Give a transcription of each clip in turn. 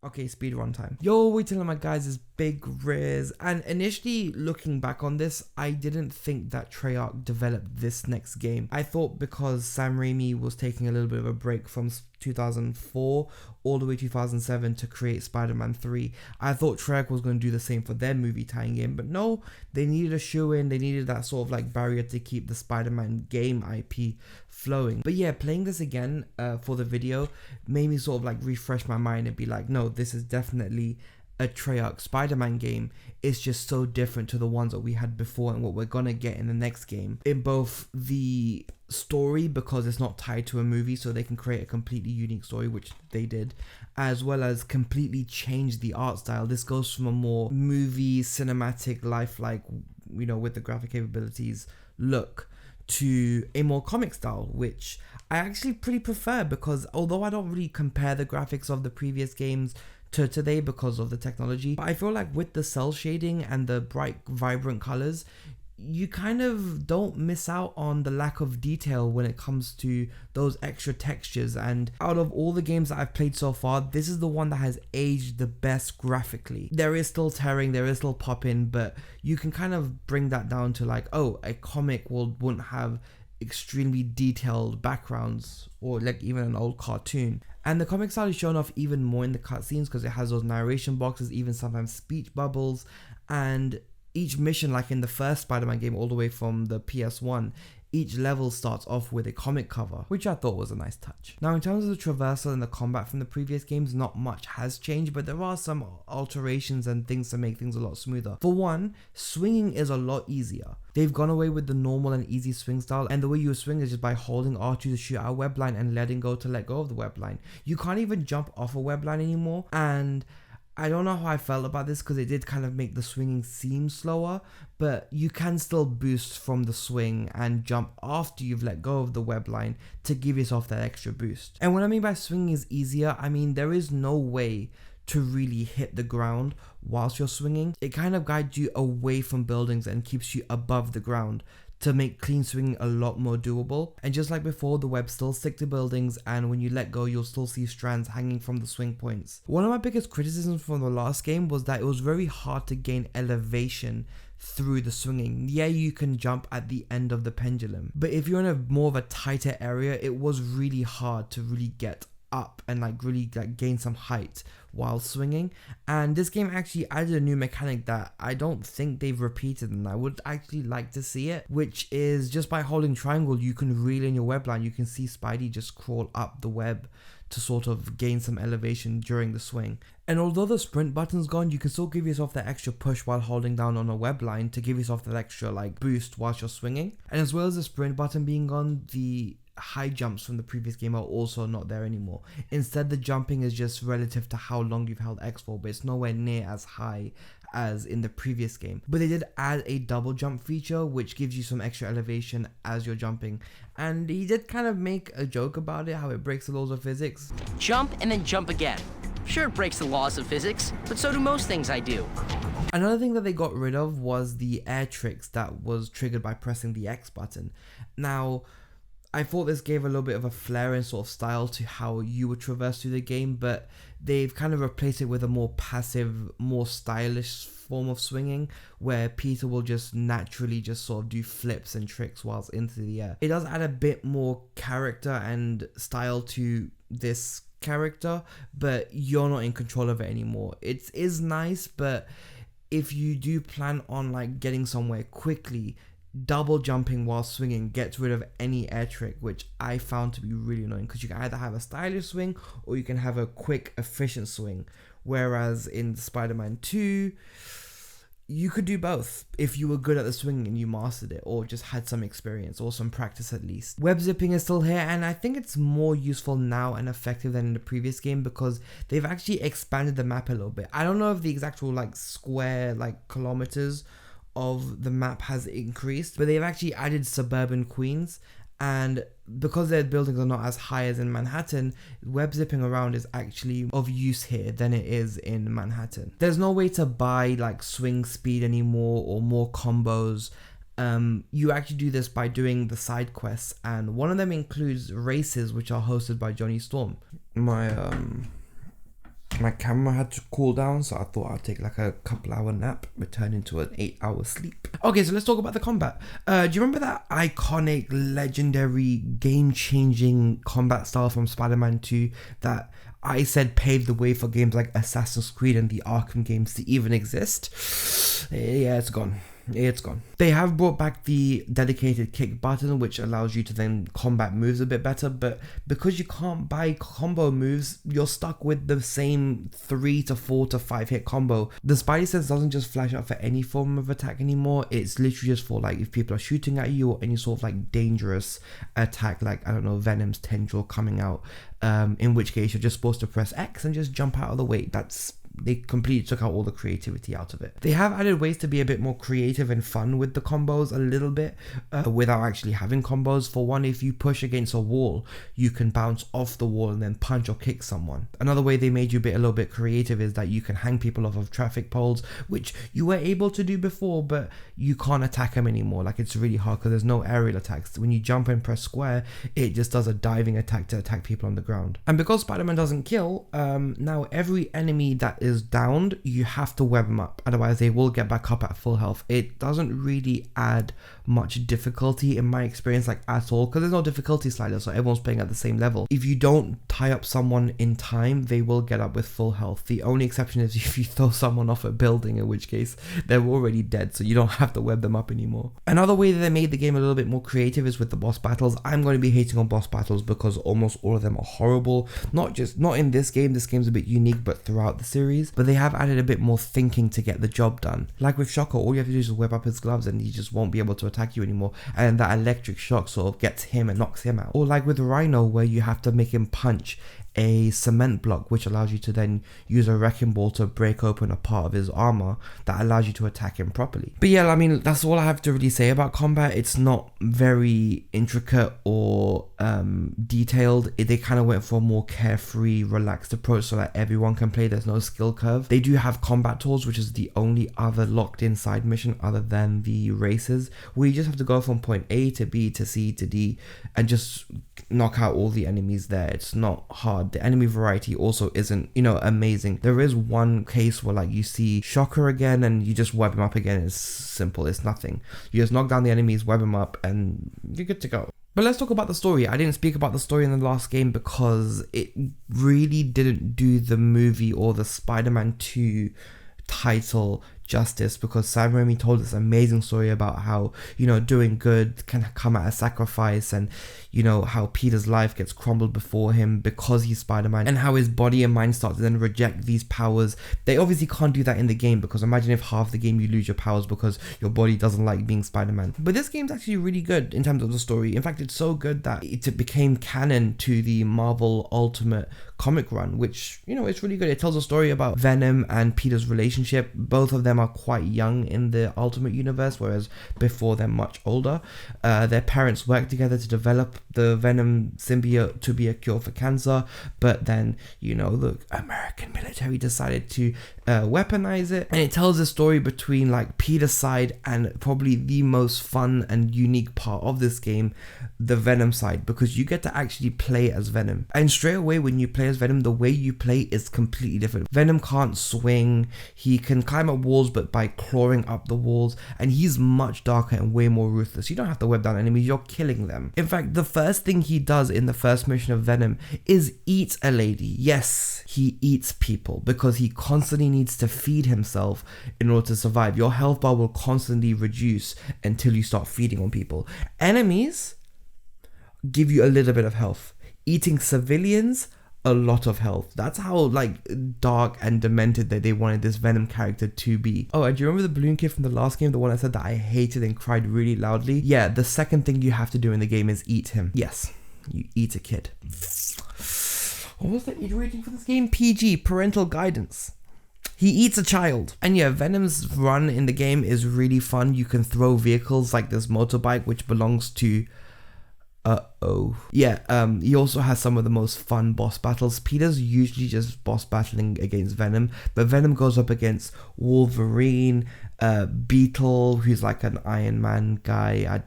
Okay, speedrun time. Yo, we telling my guys is Big Riz, and initially looking back on this, I didn't think that Treyarch developed this next game. I thought because Sam Raimi was taking a little bit of a break from 2004 all the way 2007 to create Spider-Man 3, I thought Treyarch was going to do the same for their movie tying in, but no, they needed a shoe-in, they needed that sort of like barrier to keep the Spider-Man game IP flowing. But yeah, playing this again for the video made me sort of like refresh my mind and be like, no, this is definitely a Treyarch Spider-Man game. It's just so different to the ones that we had before and what we're gonna get in the next game, in both the story, because it's not tied to a movie, so they can create a completely unique story, which they did, as well as completely change the art style. This goes from a more movie cinematic lifelike, you know, with the graphic capabilities look, to a more comic style, which I actually pretty prefer, because although I don't really compare the graphics of the previous games to today because of the technology, but I feel like with the cell shading and the bright vibrant colors, you kind of don't miss out on the lack of detail when it comes to those extra textures. And out of all the games that I've played so far, this is the one that has aged the best graphically. There is still tearing, there is still popping, but you can kind of bring that down to like, oh, a comic wouldn't have extremely detailed backgrounds, or like even an old cartoon. And the comic style is shown off even more in the cutscenes because it has those narration boxes, even sometimes speech bubbles, and each mission, like in the first Spider-Man game all the way from the PS1, each level starts off with a comic cover, which I thought was a nice touch. Now in terms of the traversal and the combat from the previous games, not much has changed, but there are some alterations and things to make things a lot smoother. For one, swinging is a lot easier. They've gone away with the normal and easy swing style, and the way you swing is just by holding R2 to shoot out a web line and letting go to let go of the web line. You can't even jump off a web line anymore, and I don't know how I felt about this because it did kind of make the swinging seem slower, but you can still boost from the swing and jump after you've let go of the web line to give yourself that extra boost. And what I mean by swinging is easier, I mean there is no way to really hit the ground whilst you're swinging. It kind of guides you away from buildings and keeps you above the ground to make clean swinging a lot more doable. And just like before, the webs still stick to buildings, and when you let go, you'll still see strands hanging from the swing points. One of my biggest criticisms from the last game was that it was very hard to gain elevation through the swinging. Yeah, you can jump at the end of the pendulum, but if you're in a more of a tighter area, it was really hard to really get up and like really like gain some height while swinging. And this game actually added a new mechanic that I don't think they've repeated, and I would actually like to see it, which is just by holding triangle you can reel in your web line. You can see Spidey just crawl up the web to sort of gain some elevation during the swing. And although the sprint button's gone, you can still give yourself that extra push while holding down on a web line to give yourself that extra like boost whilst you're swinging. And as well as the sprint button being gone, the high jumps from the previous game are also not there anymore. Instead, the jumping is just relative to how long you've held X for, but it's nowhere near as high as in the previous game. But they did add a double jump feature, which gives you some extra elevation as you're jumping. And he did kind of make a joke about it, how it breaks the laws of physics. Jump and then jump again. Sure, it breaks the laws of physics, but so do most things I do. Another thing that they got rid of was the air tricks that was triggered by pressing the X button. Now, I thought this gave a little bit of a flair and sort of style to how you would traverse through the game, but they've kind of replaced it with a more passive, more stylish form of swinging, where Peter will just naturally just sort of do flips and tricks whilst into the air. It does add a bit more character and style to this character, but you're not in control of it anymore. It is nice, but if you do plan on like getting somewhere quickly, double jumping while swinging gets rid of any air trick, which I found to be really annoying, because you can either have a stylish swing or you can have a quick efficient swing, whereas in Spider-Man 2 you could do both if you were good at the swinging and you mastered it, or just had some experience or some practice at least. Web zipping is still here, and I think it's more useful now and effective than in the previous game because they've actually expanded the map a little bit. I don't know if the exact like square like kilometers of the map has increased, but they've actually added suburban Queens, and because their buildings are not as high as in Manhattan, web zipping around is actually of use here than it is in Manhattan. There's no way to buy like swing speed anymore or more combos. You actually do this by doing the side quests, and one of them includes races which are hosted by Johnny Storm. My My camera had to cool down, so I thought I'd take like a couple hour nap, return into an 8-hour sleep. Okay, so let's talk about the combat. Do you remember that iconic, legendary, game-changing combat style from Spider-Man 2 that I said paved the way for games like Assassin's Creed and the Arkham games to even exist? Yeah, it's gone. It's gone. They have brought back the dedicated kick button, which allows you to then combat moves a bit better, but because you can't buy combo moves, you're stuck with the same 3 to 4 to 5 hit combo. The Spidey sense doesn't just flash up for any form of attack anymore. It's literally just for like if people are shooting at you or any sort of like dangerous attack, like I don't know, Venom's tendril coming out, in which case you're just supposed to press X and just jump out of the way. They completely took out all the creativity out of it. They have added ways to be a bit more creative and fun with the combos a little bit, without actually having combos. For one, if you push against a wall, you can bounce off the wall and then punch or kick someone. Another way they made you a little bit creative is that you can hang people off of traffic poles, which you were able to do before, but you can't attack them anymore. Like, it's really hard because there's no aerial attacks. When you jump and press square, it just does a diving attack to attack people on the ground. And because Spider-Man doesn't kill, now every enemy that is downed, you have to web them up, otherwise they will get back up at full health. It doesn't really add much difficulty in my experience, like at all, because there's no difficulty slider, so everyone's playing at the same level. If you don't tie up someone in time, they will get up with full health. The only exception is if you throw someone off a building, in which case they're already dead, so you don't have to web them up anymore. Another way that they made the game a little bit more creative is with the boss battles. I'm going to be hating on boss battles because almost all of them are horrible. Not in this game. This game's a bit unique, but throughout the series. But they have added a bit more thinking to get the job done. Like with Shocker, all you have to do is web up his gloves and he just won't be able to attack you anymore, and that electric shock sort of gets him and knocks him out. Or like with Rhino, where you have to make him punch a cement block, which allows you to then use a wrecking ball to break open a part of his armor that allows you to attack him properly. But yeah, I mean, that's all I have to really say about combat. It's not very intricate or detailed. They kind of went for a more carefree, relaxed approach so that everyone can play. There's no skill curve. They do have combat tools, which is the only other locked in side mission other than the races, where you just have to go from point A to B to C to D and just knock out all the enemies there. It's not hard. The enemy variety also isn't, amazing. There is one case where like you see Shocker again and you just web him up again. It's simple. It's nothing. You just knock down the enemies, web him up, and you're good to go. But let's talk about the story. I didn't speak about the story in the last game because it really didn't do the movie or the Spider-Man 2 title justice, because Sam Raimi told this amazing story about how, doing good can come at a sacrifice, and how Peter's life gets crumbled before him because he's Spider-Man, and how his body and mind start to then reject these powers. They obviously can't do that in the game, because imagine if half the game you lose your powers because your body doesn't like being Spider-Man. But this game's actually really good in terms of the story. In fact, it's so good that it became canon to the Marvel Ultimate comic run, which, it's really good. It tells a story about Venom and Peter's relationship. Both of them are quite young in the Ultimate Universe, whereas before they're much older. Their parents worked together to develop the Venom symbiote to be a cure for cancer, but then, the American military decided to weaponize it. And it tells a story between like Peter's side and probably the most fun and unique part of this game, the Venom side, because you get to actually play as Venom. And straight away when you play as Venom, the way you play is completely different. Venom can't swing, he can climb up walls but by clawing up the walls, and he's much darker and way more ruthless. You don't have to web down enemies, you're killing them. In fact, the first thing he does in the first mission of Venom is eat a lady. Yes, he eats people because he constantly needs to feed himself in order to survive. Your health bar will constantly reduce until you start feeding on people. Enemies give you a little bit of health. Eating civilians, a lot of health. That's how like dark and demented that they wanted this Venom character to be. Oh, and do you remember the balloon kid from the last game, the one I said that I hated and cried really loudly? Yeah, the second thing you have to do in the game is eat him. Yes, you eat a kid. What was the age rating for this game? PG, parental guidance. He eats a child. And yeah, Venom's run in the game is really fun. You can throw vehicles like this motorbike, which belongs to Uh-oh. Yeah, he also has some of the most fun boss battles. Peter's usually just boss battling against Venom, but Venom goes up against Wolverine, Beetle, who's like an Iron Man guy.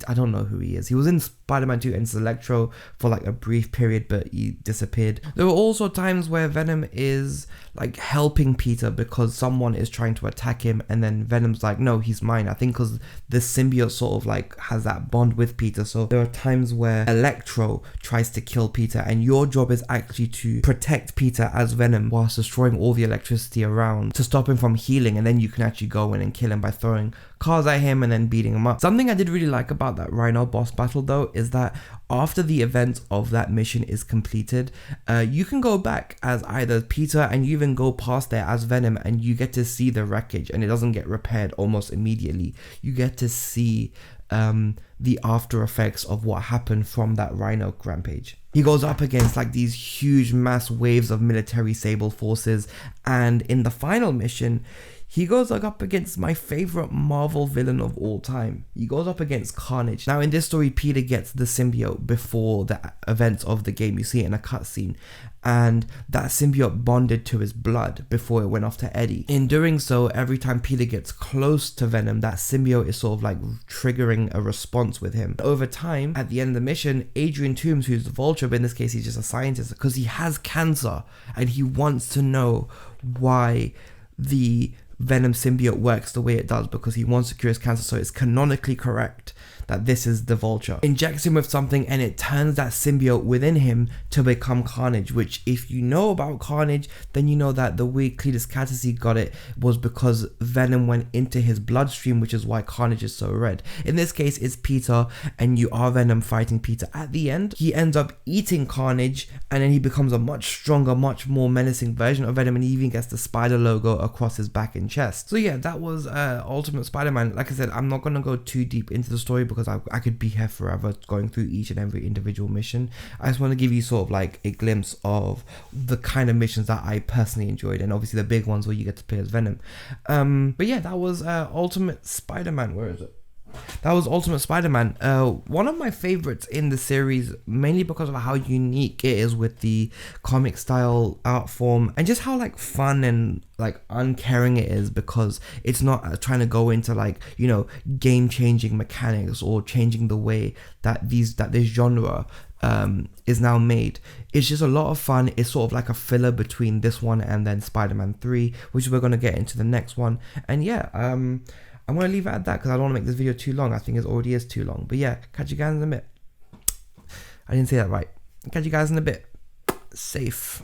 I don't know who he is. He was in Spider-Man 2 and Electro for like a brief period, but he disappeared. There were also times where Venom is like helping Peter because someone is trying to attack him, and then Venom's like, no, he's mine. I think because the symbiote sort of like has that bond with Peter. So there are times where Electro tries to kill Peter, and your job is actually to protect Peter as Venom whilst destroying all the electricity around to stop him from healing, and then you can actually go in and kill him by throwing cars at him and then beating him up. Something I did really like about that Rhino boss battle though is that after the event of that mission is completed, you can go back as either Peter, and you even go past there as Venom, and you get to see the wreckage, and it doesn't get repaired almost immediately. You get to see the after effects of what happened from that Rhino rampage. He goes up against like these huge mass waves of military Sable forces, and in the final mission he goes like up against my favorite Marvel villain of all time. He goes up against Carnage. Now in this story, Peter gets the symbiote before the events of the game. You see it in a cutscene, and that symbiote bonded to his blood before it went off to Eddie. In doing so, every time Peter gets close to Venom, that symbiote is sort of like triggering a response with him. Over time, at the end of the mission, Adrian Toomes, who's the Vulture, but in this case he's just a scientist because he has cancer and he wants to know why the Venom symbiote works the way it does, because he wants to cure his cancer, so it's canonically correct that this is the Vulture. Injects him with something and it turns that symbiote within him to become Carnage, which if you know about Carnage, then you know that the way Cletus Catesy got it was because Venom went into his bloodstream, which is why Carnage is so red. In this case, it's Peter and you are Venom fighting Peter. At the end, he ends up eating Carnage, and then he becomes a much stronger, much more menacing version of Venom, and he even gets the spider logo across his back and chest. So yeah, that was Ultimate Spider-Man. Like I said, I'm not going to go too deep into the story because I could be here forever going through each and every individual mission. I just want to give you sort of like a glimpse of the kind of missions that I personally enjoyed, and obviously the big ones where you get to play as Venom. But yeah, that was Ultimate Spider-Man. Where is it? That was Ultimate Spider-Man. One of my favorites in the series, mainly because of how unique it is with the comic style art form, and just how like fun and like uncaring it is, because it's not trying to go into like, you know, game changing mechanics or changing the way that this genre is now made. It's just a lot of fun. It's sort of like a filler between this one and then Spider-Man 3, which we're going to get into the next one. And yeah, I'm going to leave it at that because I don't want to make this video too long. I think it already is too long. But yeah, catch you guys in a bit. I didn't say that right. Catch you guys in a bit. Safe.